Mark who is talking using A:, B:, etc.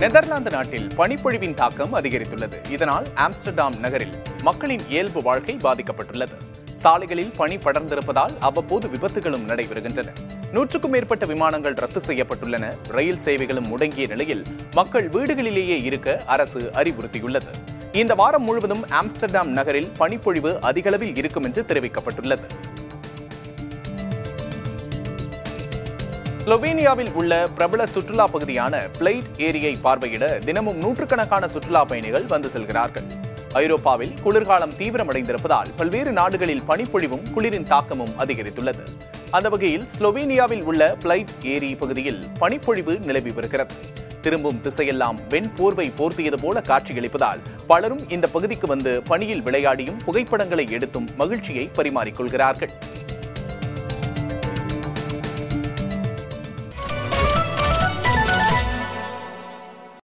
A: Netherlands நாட்டில் பனிப்பொழிவின் தாக்கம் அதிகரித்துள்ளது. இதனால் ஆம்ஸ்டர்டாம் நகரில் மக்களின் இயல்பு வாழ்க்கை பாதிக்கப்பட்டுள்ளது. சாலைகளில் பனி படர்ந்திருப்பதால் அவ்வப்போது விபத்துகளும் நடைபெறுகின்றன. 100க்கும் மேற்பட்ட விமானங்கள் ரத்து செய்யப்பட்டுள்ளன. ரயில் சேவைகளும் முடங்கிய நிலையில் மக்கள் வீடுகளிலேயே இருக்க அரசு அறிவுறுத்தியுள்ளது. இந்த வாரம் முழுவதும் ஆம்ஸ்டர்டாம் நகரில் பனிப்பொழிவு அதிகளவில் இருக்கும் என்று தெரிவிக்கப்பட்டுள்ளது. ஸ்லோவேனியாவில் உள்ள பிரபல சுற்றுலா பகுதியான பிளைட் ஏரியை பார்வையிட தினமும் நூற்றுக்கணக்கான சுற்றுலா பயணிகள் வந்து செல்கிறார்கள். ஐரோப்பாவில் குளிர்காலம் தீவிரமடைந்திருப்பதால் பல்வேறு நாடுகளில் பனிப்பொழிவும் குளிரின் தாக்கமும் அதிகரித்துள்ளது. அந்த வகையில் ஸ்லோவேனியாவில் உள்ள பிளைட் ஏரி பகுதியில் பனிப்பொழிவு நிலவி வருகிறது. திரும்பும் திசையெல்லாம் வெண்போர்வை போர்த்தியது போல காட்சியளிப்பதால் பலரும் இந்த பகுதிக்கு வந்து பனியில் விளையாடியும் புகைப்படங்களை எடுத்தும் மகிழ்ச்சியை பரிமாறிக்கொள்கிறார்கள்.